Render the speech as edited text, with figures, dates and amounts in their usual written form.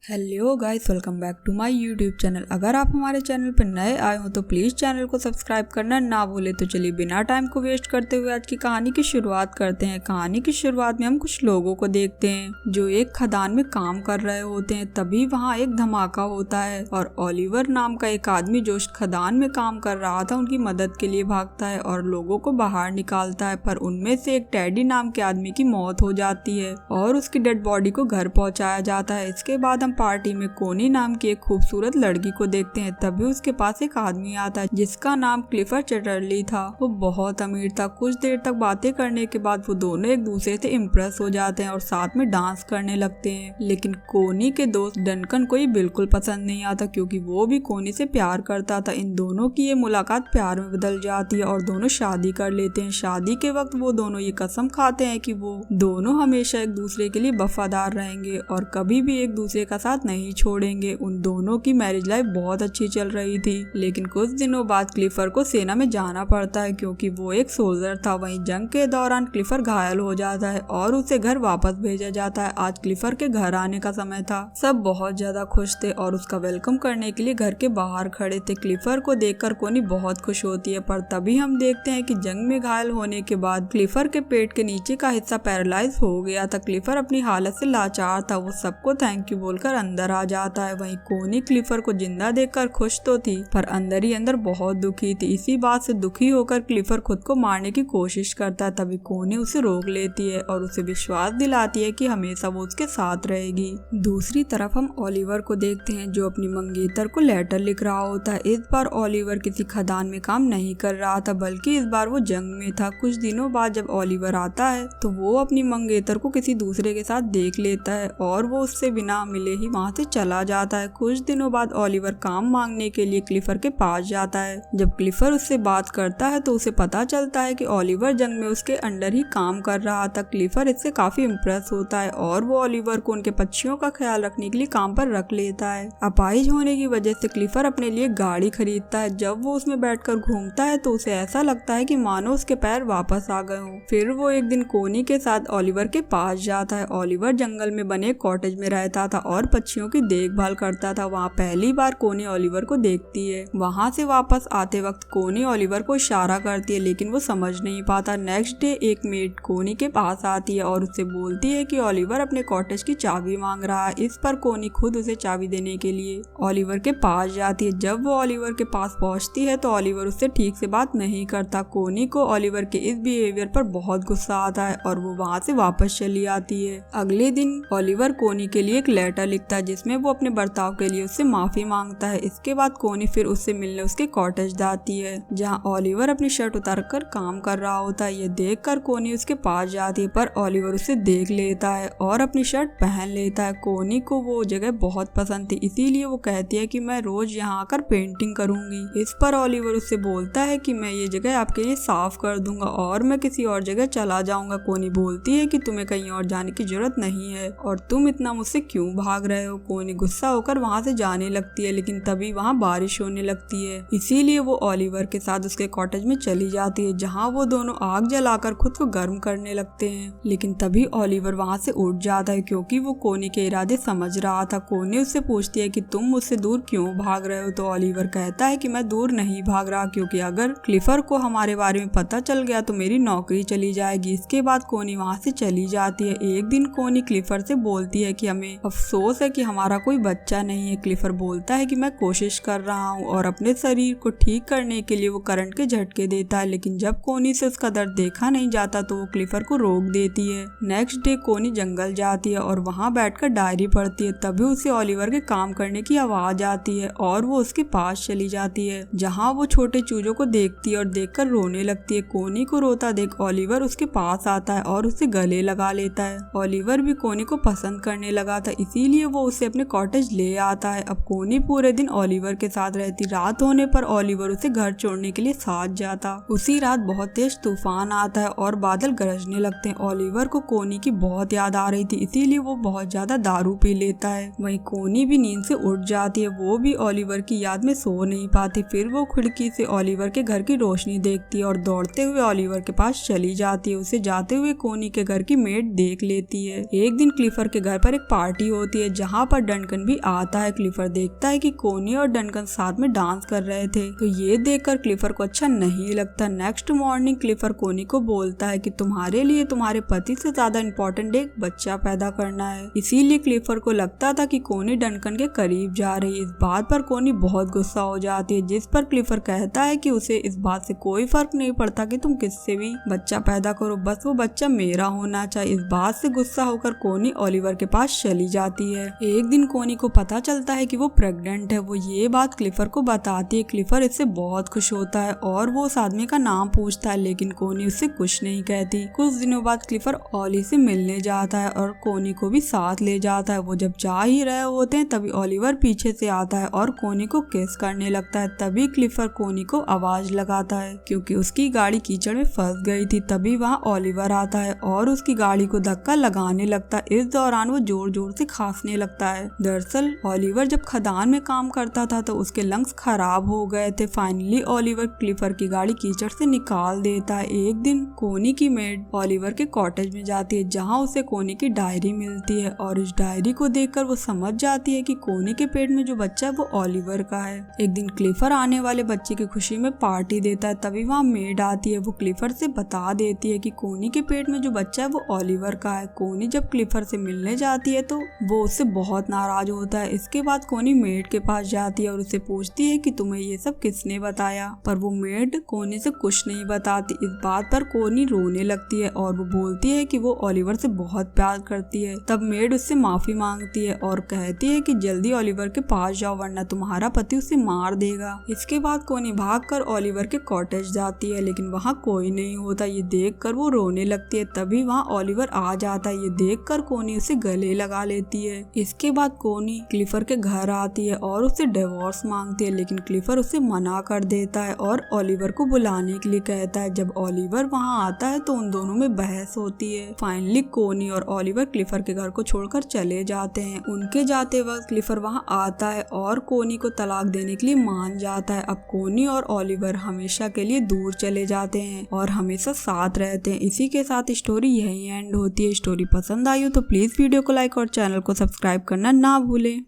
Hello guys, welcome back to my YouTube channel. अगर आप हमारे चैनल पर नए आए हो तो प्लीज़ चैनल को सब्सक्राइब करना ना भूले। तो चलिए बिना टाइम को वेस्ट करते हुए आज की कहानी की शुरुआत करते हैं। कहानी की शुरुआत में हम कुछ लोगों को देखते हैं जो एक खदान में काम कर रहे होते हैं। तभी वहाँ एक धमाका होता है और ओलिवर नाम का एक आदमी जो उस खदान में काम कर रहा था उनकी मदद के लिए भागता है और लोगों को बाहर निकालता है। पर उनमें से एक टेडी नाम के आदमी की मौत हो जाती है और उसकी डेड बॉडी को घर पहुँचाया जाता है। इसके बाद हम पार्टी में कोनी नाम की एक खूबसूरत लड़की को देखते हैं। तभी उसके पास एक आदमी आता है जिसका नाम क्लिफर्ड चैटरली था। वो बहुत अमीर था। कुछ देर तक बातें करने के बाद वो दोनों एक दूसरे से इम्प्रेस हो जाते हैं और साथ में डांस करने लगते हैं। लेकिन कोनी के दोस्त डनकन को ये बिल्कुल पसंद नहीं आता क्योंकि वो भी कोनी से प्यार करता था। इन दोनों की ये मुलाकात प्यार में बदल जाती है और दोनों शादी कर लेते हैं। शादी के वक्त वो दोनों ये कसम खाते हैं कि वो दोनों हमेशा एक दूसरे के लिए वफादार रहेंगे और कभी भी एक दूसरे का साथ नहीं छोड़ेंगे। उन दोनों की मैरिज लाइफ बहुत अच्छी चल रही थी। लेकिन कुछ दिनों बाद क्लिफर को सेना में जाना पड़ता है क्योंकि वो एक सोल्जर था। वहीं जंग के दौरान क्लिफर घायल हो जाता है और उसे घर वापस भेजा जाता है। आज क्लिफर के घर आने का समय था। सब बहुत ज्यादा खुश थे और उसका वेलकम करने के लिए घर के बाहर खड़े थे। क्लिफर को देखकर कोनी बहुत खुश होती है। पर तभी हम देखते हैं कि जंग में घायल होने के बाद क्लिफर के पेट के नीचे का हिस्सा पैरालाइज हो गया था। क्लिफर अपनी हालत से लाचार था। वो सबको थैंक यू बोलकर अंदर आ जाता है। वहीं कोनी क्लिफर को जिंदा देखकर खुश तो थी पर अंदर ही अंदर बहुत दुखी थी। इसी बात से दुखी होकर क्लिफर खुद को मारने की कोशिश करता है। तभी कोनी उसे रोक लेती है और उसे विश्वास दिलाती है कि हमेशा वो उसके साथ रहेगी। दूसरी तरफ हम ओलिवर को देखते हैं जो अपनी मंगेतर को लेटर लिख रहा होता है। इस बार ओलिवर किसी खदान में काम नहीं कर रहा था बल्कि इस बार वो जंग में था। कुछ दिनों बाद जब ओलिवर आता है तो वो अपनी मंगेतर को किसी दूसरे के साथ देख लेता है और वो उससे बिना मिले ही वहाँ से चला जाता है। कुछ दिनों बाद ओलिवर काम मांगने के लिए क्लिफर के पास जाता है। जब क्लिफर उससे बात करता है तो उसे पता चलता है कि ओलिवर जंग में उसके अंडर ही काम कर रहा था। क्लिफर इससे काफी इम्प्रेस होता है और वो ओलिवर को उनके पक्षियों का ख्याल रखने के लिए काम पर रख लेता है। अपाहिज होने की वजह से क्लिफर अपने लिए गाड़ी खरीदता है। जब वो उसमें बैठकर घूमता है तो उसे ऐसा लगता है कि मानो उसके पैर वापस आ गए हों। फिर वो एक दिन कोनी के साथ ओलिवर के पास जाता है। ओलिवर जंगल में बने कॉटेज में रहता था और पक्षियों की देखभाल करता था। वहाँ पहली बार कोनी ओलिवर को देखती है। वहाँ से वापस आते वक्त कोनी ओलिवर को इशारा करती है लेकिन वो समझ नहीं पाता। नेक्स्ट डे एक मेड कोनी के पास आती है और उससे बोलती है कि ओलिवर अपने कॉटेज की चाबी मांग रहा है। इस पर कोनी खुद उसे चाबी देने के लिए ओलिवर के पास जाती है। जब वो ओलिवर के पास पहुँचती है तो ओलिवर उससे ठीक से बात नहीं करता। कोनी को ओलिवर के इस बिहेवियर पर बहुत गुस्सा आता है और वो वहाँ से वापस चली आती है। अगले दिन ओलिवर कोनी के लिए एक लेटर लिखता है जिसमें वो अपने बर्ताव के लिए उससे माफी मांगता है। इसके बाद कोनी फिर उससे मिलने उसके कॉटेज जाती है जहाँ ओलिवर अपनी शर्ट उतारकर काम कर रहा होता है। ये देखकर कोनी उसके पास जाती है पर ओलिवर उसे देख लेता है और अपनी शर्ट पहन लेता है। कोनी को वो जगह बहुत पसंद थी इसीलिए वो कहती है कि मैं रोज यहाँ आकर पेंटिंग करूंगी। इस पर ओलिवर उससे बोलता है कि मैं ये जगह आपके लिए साफ कर दूंगा और मैं किसी और जगह चला जाऊंगा। कोनी बोलती है कि तुम्हें कहीं और जाने की जरूरत नहीं है और तुम इतना मुझसे क्यों भाग रहे हो। कोनी गुस्सा होकर वहाँ से जाने लगती है लेकिन तभी वहाँ बारिश होने लगती है इसीलिए वो ओलिवर के साथ उसके कॉटेज में चली जाती है जहाँ वो दोनों आग जलाकर खुद को गर्म करने लगते हैं। लेकिन तभी ओलिवर वहाँ से उठ जाता है क्योंकि वो कोनी के इरादे समझ रहा था। कोनी उससे पूछती है कि तुम मुझसे दूर क्यों भाग रहे हो तो ओलिवर कहता है कि मैं दूर नहीं भाग रहा क्योंकि अगर क्लिफर को हमारे बारे में पता चल गया तो मेरी नौकरी चली जाएगी। इसके बाद कोनी वहाँ से चली जाती है। एक दिन कोनी क्लिफर से बोलती है कि हमें अफसोस है कि हमारा कोई बच्चा नहीं है। क्लिफर बोलता है कि मैं कोशिश कर रहा हूँ और अपने शरीर को ठीक करने के लिए वो करंट के झटके देता है लेकिन जब कोनी से उसका दर्द देखा नहीं जाता तो वो क्लिफर को रोक देती है। नेक्स्ट डे कोनी जंगल जाती है और वहाँ बैठकर डायरी पढ़ती है। तभी उसे ओलिवर के काम करने की आवाज आती है और वो उसके पास चली जाती है जहाँ वो छोटे चूजों को देखती है और देखकर रोने लगती है। कोनी को रोता देख ओलिवर उसके पास आता है और उसे गले लगा लेता है। ओलिवर भी कोनी को पसंद करने लगा था इसीलिए वो उसे अपने कॉटेज ले आता है। अब कोनी पूरे दिन ओलिवर के साथ रहती। रात होने पर ओलिवर उसे घर छोड़ने के लिए साथ जाता। उसी रात बहुत तेज तूफान आता है और बादल गरजने लगते हैं। ओलिवर को कोनी की बहुत याद आ रही थी इसीलिए वो बहुत ज्यादा दारू पी लेता है। वहीं कोनी भी नींद से उठ जाती है। वो भी ओलिवर की याद में सो नहीं पाती। फिर वो खिड़की से ओलिवर के घर की रोशनी देखती है और दौड़ते हुए ओलिवर के पास चली जाती है। उसे जाते हुए कोनी के घर की मेड देख लेती है। एक दिन क्लिफर के घर पर एक पार्टी होती है जहाँ पर डनकन भी आता है। क्लिफर देखता है कि कोनी और डनकन साथ में डांस कर रहे थे, तो ये देखकर क्लिफर को अच्छा नहीं लगता। नेक्स्ट मॉर्निंग क्लिफर कोनी को बोलता है कि तुम्हारे लिए तुम्हारे पति से ज्यादा इम्पोर्टेंट एक बच्चा पैदा करना है। इसीलिए क्लिफर को लगता था कि कोनी डनकन के करीब जा रही है। इस बात पर कोनी बहुत गुस्सा हो जाती है, जिस पर क्लिफर कहता है कि उसे इस बात से कोई फर्क नहीं पड़ता कि तुम किससे भी बच्चा पैदा करो, बस वो बच्चा मेरा होना चाहिए। इस बात से गुस्सा होकर कोनी ओलिवर के पास चली जाती है। एक दिन कोनी को पता चलता है कि वो प्रेग्नेंट है। वो ये बात क्लिफर को बताती है। क्लिफर इससे बहुत खुश होता है और वो उस आदमी का नाम पूछता है, लेकिन कोनी उससे कुछ नहीं कहती। कुछ दिनों बाद क्लिफर ओली से मिलने जाता है और कोनी को भी साथ ले जाता है। वो जब जा ही रहे होते हैं तभी ओलिवर पीछे से आता है और कोनी को किस करने लगता है। तभी क्लिफर कोनी को आवाज लगाता है क्योंकि उसकी गाड़ी कीचड़ में फंस गई थी। तभी वहाँ ओलिवर आता है और उसकी गाड़ी को धक्का लगाने लगता है। इस दौरान वो जोर जोर से खांसने लगता है। दरअसल ओलिवर जब खदान में काम करता था तो उसके लंग्स खराब हो गए थे। फाइनली ओलिवर क्लिफर की गाड़ी कीचड़ से निकाल देता है। एक दिन कोनी की मेड ओलिवर के कॉटेज में जाती है, जहाँ उसे कोनी की डायरी मिलती है और इस डायरी को देखकर वो समझ जाती है कि कोनी के पेट में जो बच्चा है वो ओलिवर का है। एक दिन क्लिफर आने वाले बच्चे की खुशी में पार्टी देता है। तभी वहाँ मेड आती है। वो क्लिफर से बता देती है कि कोनी के पेट में जो बच्चा है वो ओलिवर का है। कोनी जब क्लिफर से मिलने जाती है तो वो उससे बहुत नाराज होता है। इसके बाद कोनी मेड के पास जाती है और उससे पूछती है कि तुम्हें ये सब किसने बताया, पर वो मेड कोनी से कुछ नहीं बताती। इस बात पर कोनी रोने लगती है और वो बोलती है कि वो ओलिवर से बहुत प्यार करती है। तब मेड उससे माफी मांगती है और कहती है कि जल्दी ओलिवर के पास जाओ वरना तुम्हारा पति उसे मार देगा। इसके बाद कोनी भागकर ओलिवर के कॉटेज जाती है, लेकिन वहाँ कोई नहीं होता। ये देखकर वो रोने लगती है। तभी वहाँ ओलिवर आ जाता है। ये देखकर कोनी उसे गले लगा लेती है। इसके बाद कोनी क्लिफर के घर आती है और उससे डिवोर्स मांगती है, लेकिन क्लिफर उसे मना कर देता है और ओलिवर को बुलाने के लिए कहता है। जब ओलिवर वहाँ आता है तो उन दोनों में बहस होती है। फाइनली कोनी और ओलिवर क्लिफर के घर को छोड़कर चले जाते हैं। उनके जाते वक्त क्लिफर वहाँ आता है और कोनी को तलाक देने के लिए मान जाता है। अब कोनी और ओलिवर हमेशा के लिए दूर चले जाते हैं और हमेशा साथ रहते हैं। इसी के साथ स्टोरी यहीं एंड होती है। स्टोरी पसंद आई हो तो प्लीज वीडियो को लाइक और चैनल को सब्सक्राइब करना ना भूलें।